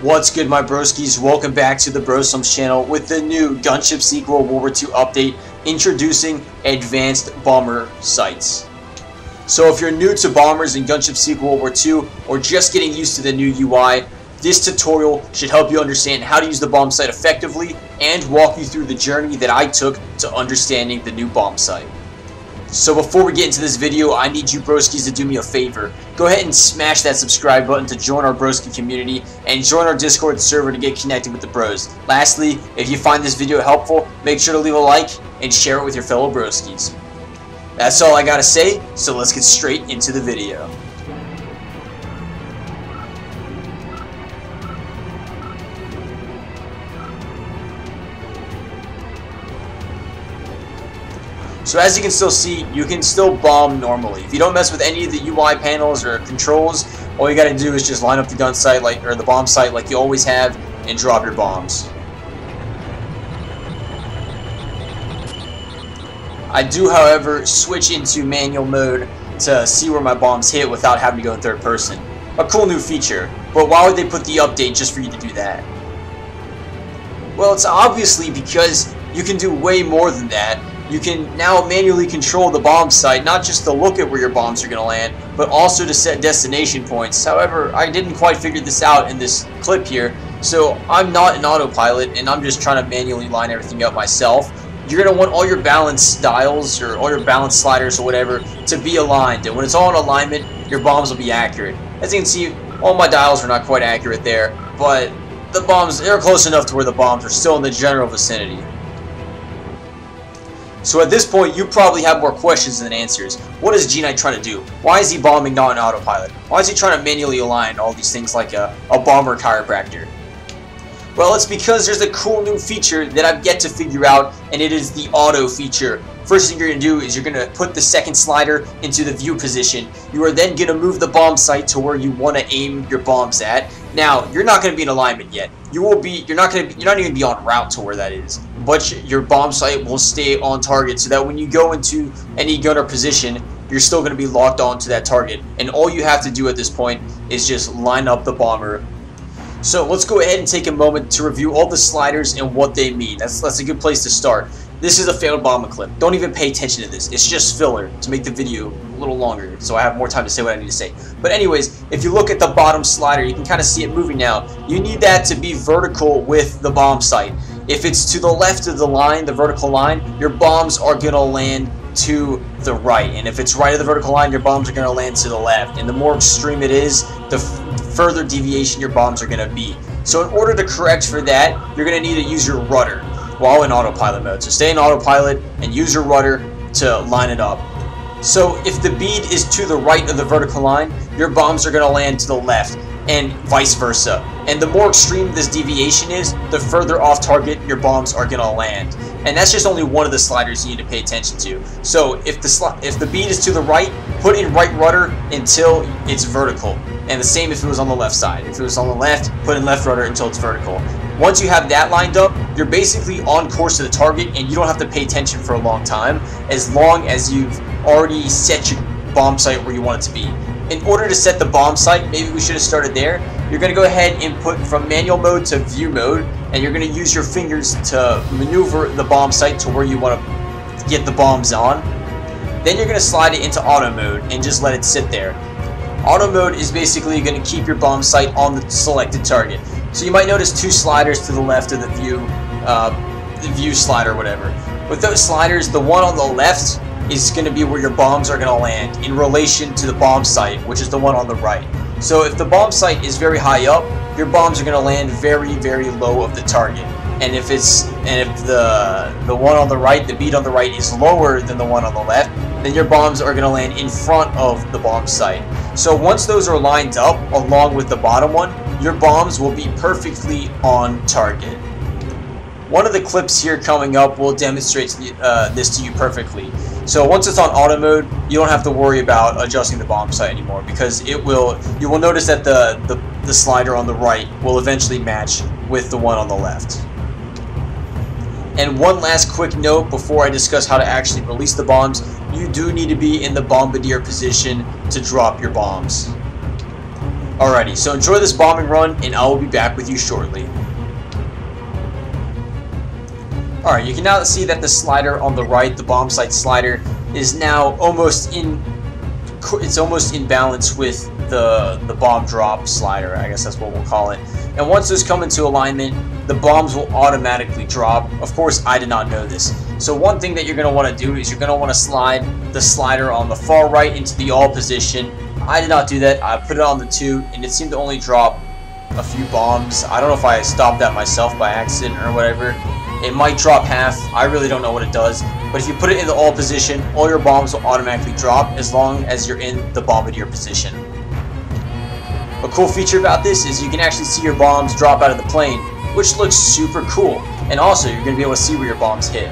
What's good, my broskies? Welcome back to the Brosums channel with the new Gunship sequel World War II update introducing advanced bomber sights. So if you're new to bombers in Gunship sequel World War II or just getting used to the new UI, this tutorial should help you understand how to use the bomb sight effectively and walk you through the journey that I took to understanding the new bomb sight. So before we get into this video, I need you broskies to do me a favor. Go ahead and smash that subscribe button to join our broski community and join our Discord server to get connected with the bros. Lastly, if you find this video helpful, make sure to leave a like and share it with your fellow broskies. That's all I gotta say, so let's get straight into the video. So as you can still see, you can still bomb normally. If you don't mess with any of the UI panels or controls, all you gotta do is just line up the gun sight or the bomb sight like you always have and drop your bombs. I do, however, switch into manual mode to see where my bombs hit without having to go in third person. A cool new feature, but why would they put the update just for you to do that? Well, it's obviously because you can do way more than that. You can now manually control the bomb sight, not just to look at where your bombs are going to land, but also to set destination points. However, I didn't quite figure this out in this clip here, so I'm not an autopilot, and I'm just trying to manually line everything up myself. You're going to want all your balance dials, or all your balance sliders, or whatever, to be aligned, and when it's all in alignment, your bombs will be accurate. As you can see, all my dials are not quite accurate there, but the bombs, they're close enough to where the bombs are still in the general vicinity. So at this point, you probably have more questions than answers. What is G-Knight trying to do? Why is he bombing not an autopilot? Why is he trying to manually align all these things like a bomber chiropractor? Well, it's because there's a cool new feature that I've yet to figure out, and it is the auto feature. First thing you're going to do is you're going to put the second slider into the view position. You are then going to move the bomb sight to where you want to aim your bombs at. Now, you're not going to be in alignment yet. You're not even going to be on route to where that is. But your bomb sight will stay on target so that when you go into any gunner position, you're still going to be locked on to that target. And all you have to do at this point is just line up the bomber. So let's go ahead and take a moment to review all the sliders and what they mean. That's a good place to start. This is a failed bomber clip. Don't even pay attention to this. It's just filler to make the video a little longer so I have more time to say what I need to say. But anyways, if you look at the bottom slider, you can kind of see it moving now. You need that to be vertical with the bomb sight. If it's to the left of the line, the vertical line, your bombs are going to land to the right. And if it's right of the vertical line, your bombs are going to land to the left. And the more extreme it is, the further deviation your bombs are going to be. So in order to correct for that, you're going to need to use your rudder while in autopilot mode. So stay in autopilot and use your rudder to line it up. So if the bead is to the right of the vertical line, your bombs are going to land to the left, and vice versa. And the more extreme this deviation is, the further off target your bombs are going to land. And that's just only one of the sliders you need to pay attention to. So if the bead is to the right, put in right rudder until it's vertical. And the same if it was on the left side. If it was on the left, put in left rudder until it's vertical. Once you have that lined up, you're basically on course to the target, and you don't have to pay attention for a long time, as long as you've already set your bomb sight where you want it to be. In order to set the bomb sight, maybe we should have started there. You're going to go ahead and put from manual mode to view mode, and you're going to use your fingers to maneuver the bomb sight to where you want to get the bombs on. Then you're going to slide it into auto mode and just let it sit there. Auto mode is basically going to keep your bomb sight on the selected target. So you might notice two sliders to the left of the view slider or whatever. With those sliders, the one on the left is going to be where your bombs are going to land in relation to the bomb sight, which is the one on the right. So if the bomb sight is very high up, your bombs are going to land very, very low of the target. And if the one on the right, the bead on the right, is lower than the one on the left, then your bombs are going to land in front of the bomb sight. So once those are lined up along with the bottom one, your bombs will be perfectly on target. One of the clips here coming up will demonstrate this to you perfectly. So once it's on auto mode, you don't have to worry about adjusting the bomb sight anymore, because you will notice that the slider on the right will eventually match with the one on the left. And one last quick note before I discuss how to actually release the bombs, you do need to be in the bombardier position to drop your bombs. Alrighty, so enjoy this bombing run, and I will be back with you shortly. Alright, you can now see that the slider on the right, the bomb sight slider, is now almost in balance with the bomb drop slider, I guess that's what we'll call it. And once those come into alignment, the bombs will automatically drop. Of course, I did not know this. So one thing that you're going to want to do is you're going to want to slide the slider on the far right into the all position. I did not do that. I put it on the 2, and it seemed to only drop a few bombs. I don't know if I stopped that myself by accident or whatever. It might drop half. I really don't know what it does. But if you put it in the all position, all your bombs will automatically drop as long as you're in the bombardier position. A cool feature about this is you can actually see your bombs drop out of the plane, which looks super cool. And also, you're going to be able to see where your bombs hit.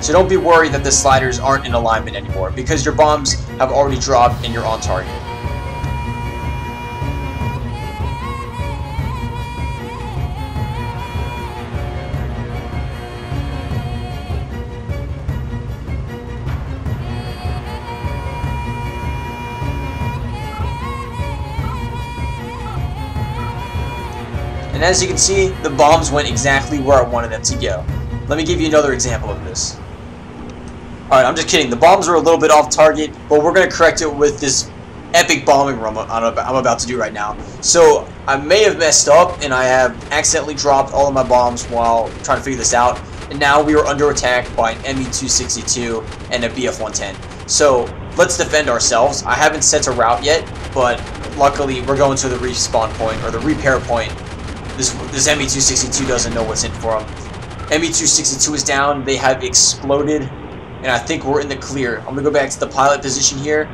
So don't be worried that the sliders aren't in alignment anymore, because your bombs have already dropped and you're on target. And as you can see, the bombs went exactly where I wanted them to go. Let me give you another example of this. Alright, I'm just kidding. The bombs are a little bit off target, but we're going to correct it with this epic bombing run I'm about to do right now. So, I may have messed up, and I have accidentally dropped all of my bombs while trying to figure this out. And now we are under attack by an ME-262 and a BF-110. So, let's defend ourselves. I haven't set a route yet, but luckily we're going to the respawn point, or the repair point. This ME-262 doesn't know what's in for them. ME-262 is down. They have exploded, and I think we're in the clear. I'm going to go back to the pilot position here,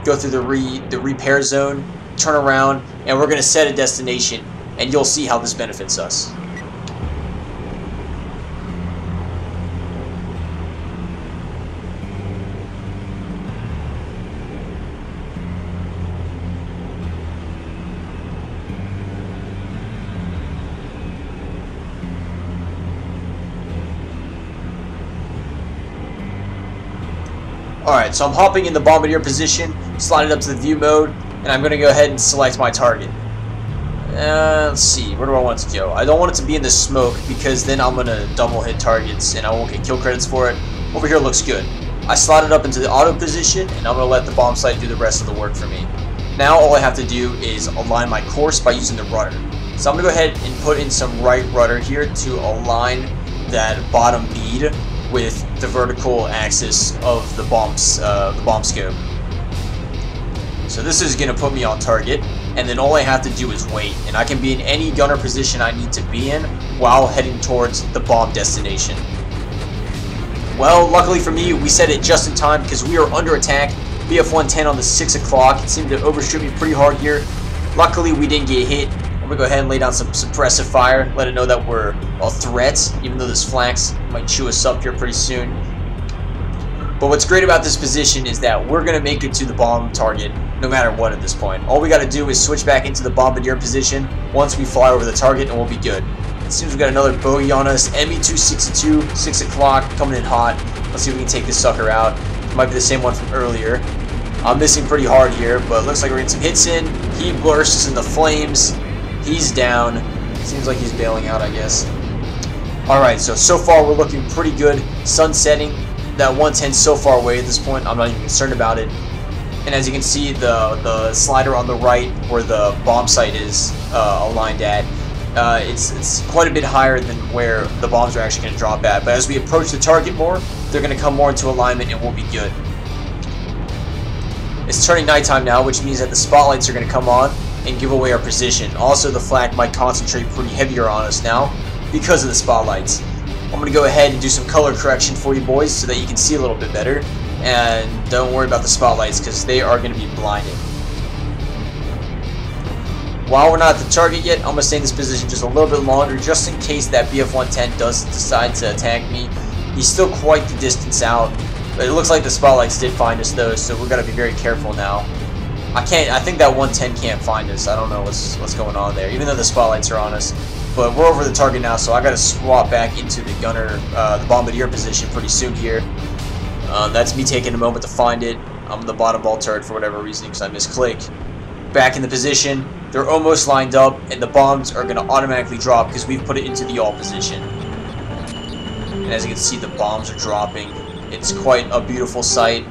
go through the repair zone, turn around, and we're going to set a destination, and you'll see how this benefits us. Alright, so I'm hopping in the bombardier position, slide it up to the view mode, and I'm going to go ahead and select my target. Let's see, where do I want it to go? I don't want it to be in the smoke, because then I'm going to double hit targets and I won't get kill credits for it. Over here looks good. I slide it up into the auto position, and I'm going to let the bomb sight do the rest of the work for me. Now all I have to do is align my course by using the rudder. So I'm going to go ahead and put in some right rudder here to align that bottom bead with the vertical axis of the bomb scope. So this is going to put me on target, and then all I have to do is wait, and I can be in any gunner position I need to be in while heading towards the bomb destination. Well, luckily for me, we set it just in time because we are under attack. BF-110 on the 6 o'clock. It seemed to overshoot me pretty hard here. Luckily, we didn't get hit. I'm going to go ahead and lay down some suppressive fire, let it know that we're a threat, even though this flanks might chew us up here pretty soon. But what's great about this position is that we're going to make it to the bomb target no matter what at this point. All we got to do is switch back into the bombardier position once we fly over the target, and we'll be good. It seems we've got another bogey on us. ME-262, 6 o'clock, coming in hot. Let's see if we can take this sucker out. It might be the same one from earlier. I'm missing pretty hard here, but it looks like we're getting some hits in. He bursts into flames. He's down. Seems like he's bailing out, I guess. Alright, so far we're looking pretty good. Sun setting. That 110 so far away at this point, I'm not even concerned about it. And as you can see, the slider on the right where the bomb sight is aligned at, it's quite a bit higher than where the bombs are actually going to drop at. But as we approach the target more, they're going to come more into alignment and we'll be good. It's turning nighttime now, which means that the spotlights are going to come on and give away our position. Also, the flak might concentrate pretty heavier on us now because of the spotlights. I'm going to go ahead and do some color correction for you boys so that you can see a little bit better. And don't worry about the spotlights because they are going to be blinding. While we're not at the target yet, I'm going to stay in this position just a little bit longer just in case that BF-110 does decide to attack me. He's still quite the distance out, but it looks like the spotlights did find us though, so we're going to be very careful now. I think that 110 can't find us. I don't know what's going on there, even though the spotlights are on us. But we're over the target now, so I got to swap back into the gunner, the bombardier position pretty soon here. That's me taking a moment to find it. I'm the bottom ball turret for whatever reason because I misclick. Back in the position. They're almost lined up, and the bombs are going to automatically drop because we've put it into the all position. And as you can see, the bombs are dropping. It's quite a beautiful sight,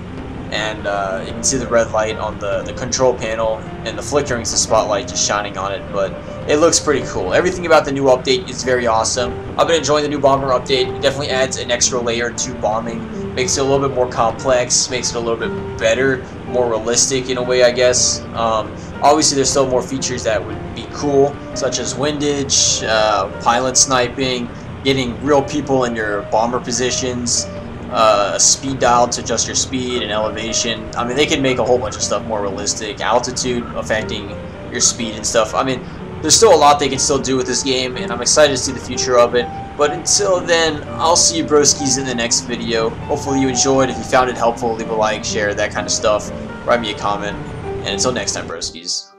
and you can see the red light on the control panel, and the flickering is the spotlight just shining on it, but it looks pretty cool. Everything about the new update is very awesome. I've been enjoying the new bomber update. It definitely adds an extra layer to bombing, makes it a little bit more complex, makes it a little bit better, more realistic in a way, I guess. Obviously, there's still more features that would be cool, such as windage, pilot sniping, getting real people in your bomber positions, a speed dial to adjust your speed and elevation. I mean, they can make a whole bunch of stuff more realistic, altitude affecting your speed and stuff. I mean, there's still a lot they can still do with this game, and I'm excited to see the future of it. But until then, I'll see you broskies in the next video. Hopefully you enjoyed. If you found it helpful, leave a like, share, that kind of stuff. Write me a comment. And until next time, broskies.